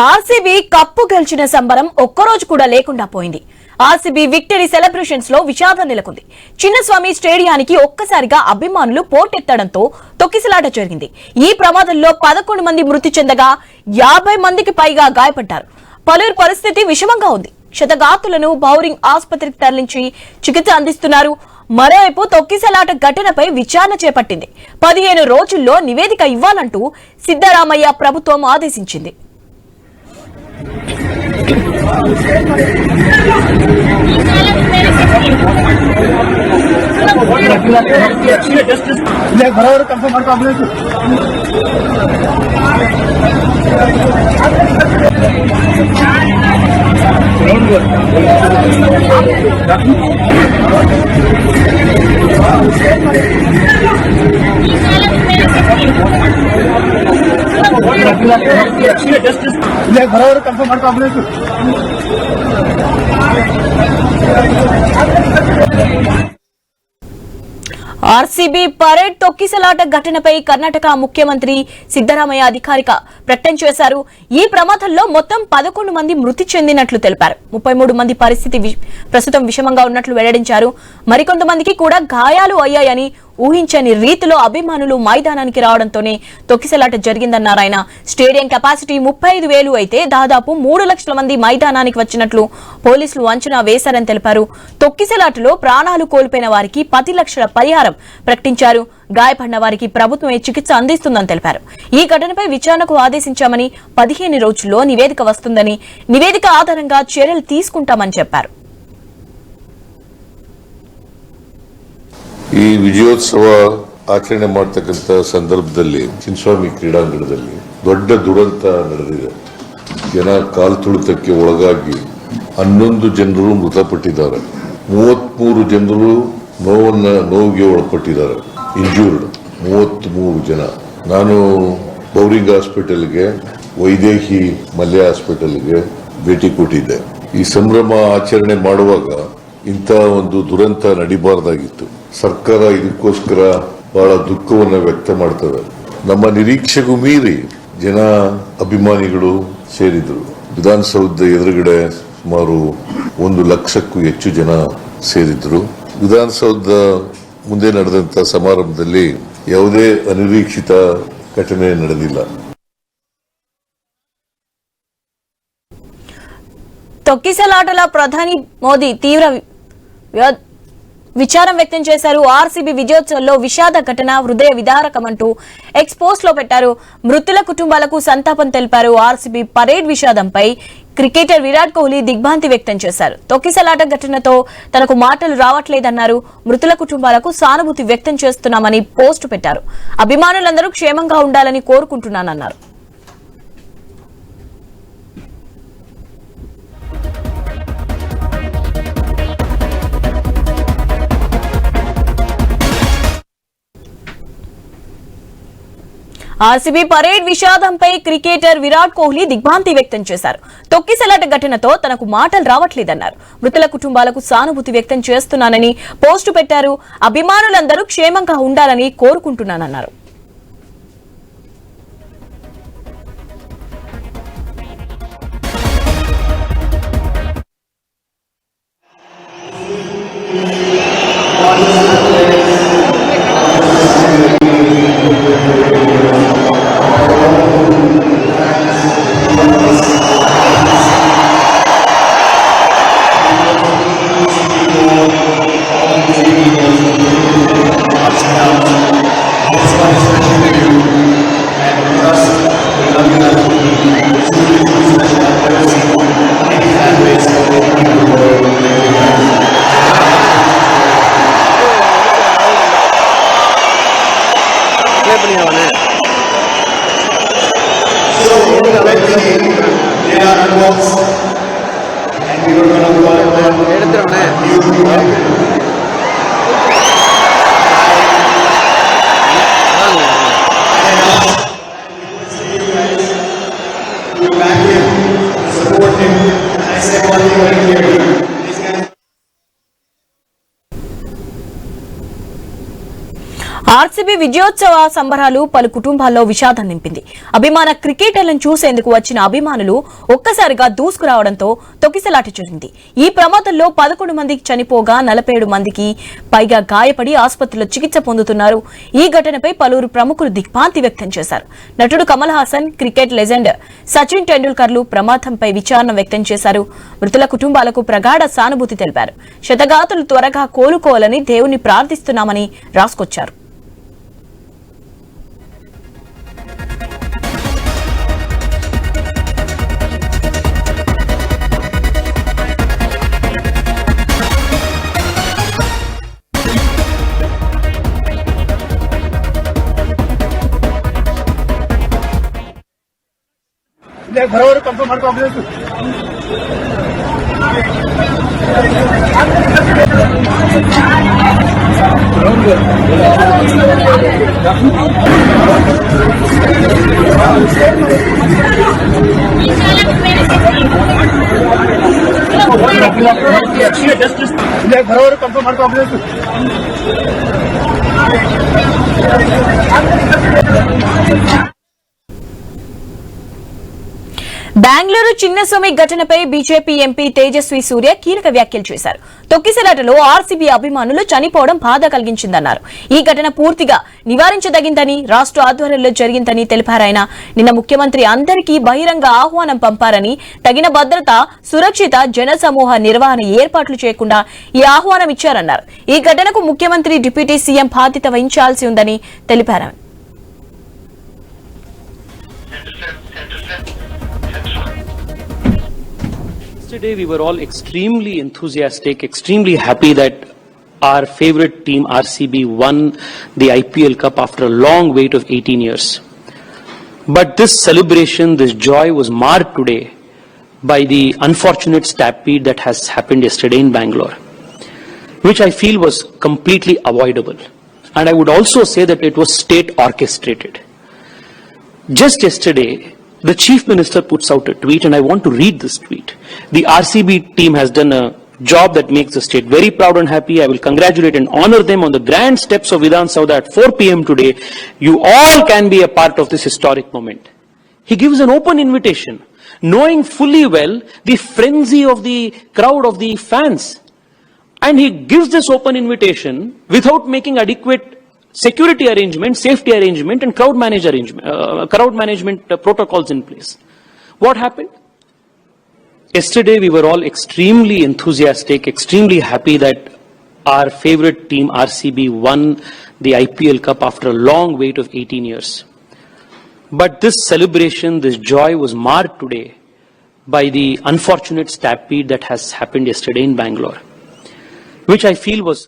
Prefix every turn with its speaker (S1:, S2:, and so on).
S1: RCB cup గెలిచిన సంబరం ఒక్కరోజు కూడా లేకుండా పోయింది. ఆర్సీబీ విక్టరీ సెలబ్రేషన్స్ లో విషాదం నెలకొంది. చిన్నస్వామి స్టేడియానికి ఒక్కసారిగా అభిమానులు పోటెత్తడంతో తొక్కిసలాట జరిగింది. ఈ ప్రమాదంలో 11 మంది మృతి చెందగా 50 మందికి పైగా గాయపడ్డారు. పలువురు పరిస్థితి విషమంగా ఉంది. క్షతగాతులను బౌరింగ్ ఆసుపత్రికి తరలించి చికిత్స అందిస్తున్నారు. మరోవైపు తొక్కిసలాట ఘటనపై విచారణ చేపట్టింది. 15 రోజుల్లో నివేదిక ఇవ్వాలంటూ సిద్దరామయ్య ప్రభుత్వం ఆదేశించింది.
S2: बराबर कंफर्म ಮಾಡ್ಕೊ ಆಂಬುಲೆನ್ಸ್
S1: ఆర్సీబీ పరేడ్ తొక్కిసలాట ఘటనపై కర్ణాటక ముఖ్యమంత్రి సిద్దరామయ్య అధికారిక ప్రకటన చేశారు. ఈ ప్రమాదంలో మొత్తం 11 మంది మృతి చెందినట్లు తెలిపారు. 33 మంది పరిస్థితి ప్రస్తుతం విషమంగా ఉన్నట్లు వెల్లడించారు. మరికొంతమందికి కూడా గాయాలు అయ్యాయని, ఊహించని రీతిలో అభిమానులు మైదానానికి రావడంతోనే తొక్కిసలాట జరిగిందన్నారు ఆయన. స్టేడియం కెపాసిటీ 35,000 అయితే దాదాపు 3 లక్షల మంది మైదానానికి వచ్చినట్లు పోలీసులు అంచనా వేశారని తెలిపారు. తొక్కిసలాటలో ప్రాణాలు కోల్పోయిన వారికి 10 లక్షల పరిహారం ప్రకటించారు. గాయపడిన వారికి ప్రభుత్వమే చికిత్స అందిస్తుందని తెలిపారు. ఈ ఘటనపై విచారణకు ఆదేశించామని, 15 రోజుల్లో నివేదిక వస్తుందని, నివేదిక ఆధారంగా చర్యలు తీసుకుంటామని చెప్పారు.
S3: ಈ ವಿಜಯೋತ್ಸವ ಆಚರಣೆ ಮಾಡತಕ್ಕಂತ ಸಂದರ್ಭದಲ್ಲಿ ಚಿನ್ನಸ್ವಾಮಿ ಕ್ರೀಡಾಂಗಣದಲ್ಲಿ ದೊಡ್ಡ ದುರಂತ ನಡೆದಿದೆ. ಜನ ಕಾಲ್ತುಳಿತಕ್ಕೆ ಒಳಗಾಗಿ 11 ಜನರು ಮೃತಪಟ್ಟಿದ್ದಾರೆ. 33 ಜನರು ನೋವಿಗೆ ಒಳಪಟ್ಟಿದ್ದಾರೆ. ಇಂಜೂರ್ಡ್ 33 ಜನ. ನಾನು ಬೌರಿಂಗ್ ಹಾಸ್ಪಿಟಲ್ಗೆ, ವೈದೇಹಿ ಮಲ್ಯ ಹಾಸ್ಪಿಟಲ್ಗೆ ಭೇಟಿ ಕೊಟ್ಟಿದ್ದೆ. ಈ ಸಂಭ್ರಮ ಆಚರಣೆ ಮಾಡುವಾಗ ಇಂಥ ಒಂದು ದುರಂತ ನಡಿಬಾರ್ದಾಗಿತ್ತು. ಸರ್ಕಾರ ಇದಕ್ಕೋಸ್ಕರ ಬಹಳ ದುಃಖವನ್ನು ವ್ಯಕ್ತ ಮಾಡ್ತದೆ. ನಮ್ಮ ನಿರೀಕ್ಷೆಗೂ ಮೀರಿ ಜನ ಅಭಿಮಾನಿಗಳು ಸೇರಿದ್ರು. ವಿಧಾನಸೌಧ ಎದುರುಗಡೆ ಸುಮಾರು 1 ಲಕ್ಷಕ್ಕೂ ಹೆಚ್ಚು ಜನ ಸೇರಿದ್ರು. ವಿಧಾನಸೌಧ ಮುಂದೆ ನಡೆದಂತ ಸಮಾರಂಭದಲ್ಲಿ ಯಾವುದೇ ಅನಿರೀಕ್ಷಿತ ಘಟನೆ ನಡೆದಿಲ್ಲ.
S1: తొక్కిసలాటల ప్రధాని మోదీ తీవ్ర విచారం వ్యక్తం చేశారు. ఆర్సీబీ విజయోత్సవంలో విషాద ఘటన హృదయ విదారకమంటూ ఎక్స్ పోస్ట్ లో పెట్టారు. మృతుల కుటుంబాలకు సంతాపం తెలిపారు. ఆర్సీబీ పరేడ్ విషాదంపై క్రికెటర్ విరాట్ కోహ్లీ దిగ్భ్రాంతి వ్యక్తం చేశారు. తొక్కిసలాట ఘటనతో తనకు మాటలు రావట్లేదన్నారు. మృతుల కుటుంబాలకు సానుభూతి వ్యక్తం చేస్తున్నామని పోస్టు పెట్టారు. అభిమానులందరూ క్షేమంగా ఉండాలని కోరుకుంటున్నానన్నారు. ఆర్సీబీ పరేడ్ విషాదంపై క్రికెటర్ విరాట్ కోహ్లీ దిగ్భ్రాంతి వ్యక్తం చేశారు. తొక్కిసలాట ఘటనతో తనకు మాటలు రావట్లేదన్నారు. మృతుల కుటుంబాలకు సానుభూతి వ్యక్తం చేస్తున్నానని పోస్టు పెట్టారు. అభిమానులందరూ క్షేమంగా ఉండాలని కోరుకుంటున్నానన్నారు. ఆర్సీబీ విజయోత్సవ సంబరాలు పలు కుటుంబాల్లో విషాదం నింపింది. అభిమాన క్రికెటర్లను చూసేందుకు వచ్చిన అభిమానులు ఒక్కసారిగా దూసుకురావడంతో తొక్కిసలాట జరిగింది. ఈ ప్రమాదంలో 11 మంది చనిపోగా 47 మందికి పైగా గాయపడి ఆసుపత్రిలో చికిత్స పొందుతున్నారు. ఈ ఘటనపై పలువురు ప్రముఖులు దిగ్భ్రాంతి వ్యక్తం చేశారు. నటుడు కమల్ హాసన్, క్రికెట్ లెజెండ్ సచిన్ టెండూల్కర్లు ప్రమాదంపై విచారణ వ్యక్తం చేశారు. మృతుల కుటుంబాలకు ప్రగాఢ సానుభూతి తెలిపారు. శతగాతులు త్వరగా కోలుకోవాలని దేవుణ్ణి ప్రార్థిస్తున్నామని రాసుకొచ్చారు.
S2: ಬರೋರು ಕನ್ಫರ್ಮ್ ಮಾಡ್ಕೊ ಆಂಬುಲೆನ್ಸ್ ಬರೋರು ಕನ್ಫರ್ಮ್ ಮಾಡ್ಕೊ ಆಂಬುಲೆನ್ಸ್
S1: బెంగళూరు చిన్నస్వామి ఘటనపై బీజేపీ ఎంపీ తేజస్వి సూర్య కీలక వ్యాఖ్యలు చేశారు. తొక్కిసలాటలో ఆర్సీబీ అభిమానులు చనిపోవడం బాధ కలిగించిందన్నారు. ఈ ఘటన పూర్తిగా నివారించదగిందని, రాష్ట్ర ఆధ్వర్యంలో జరిగిందని తెలిపారాయన. నిన్న ముఖ్యమంత్రి అందరికీ బహిరంగ ఆహ్వానం పంపారని, తగిన భద్రత, సురక్షిత జనసమూహ నిర్వహణ ఏర్పాట్లు చేయకుండా ఈ ఆహ్వానం ఇచ్చారన్నారు. ఈ ఘటనకు ముఖ్యమంత్రి, డిప్యూటీ సీఎం బాధ్యత వహించాల్సి ఉందని తెలిపారు.
S4: Yesterday we were all extremely enthusiastic, extremely happy that our favorite team RCB won the IPL Cup after a long wait of 18 years. But this celebration, this joy was marred today by the unfortunate stampede that has happened yesterday in Bangalore, which I feel was completely avoidable. And I would also say that it was state orchestrated. Just yesterday, the Chief Minister puts out a tweet, and I want to read this tweet. The RCB team has done a job that makes the state very proud and happy. I will congratulate and honor them on the grand steps of Vidhan Sauda at 4 p.m. today. You all can be a part of this historic moment. He gives an open invitation, knowing fully well the frenzy of the crowd of the fans. And he gives this open invitation without making adequate security arrangement, safety arrangement, and crowd management protocols in place. What happened? Yesterday we were all extremely enthusiastic, extremely happy that our favorite team RCB won the IPL Cup after a long wait of 18 years. But this celebration, this joy was marred today by the unfortunate stampede that has happened yesterday in Bangalore, which I feel was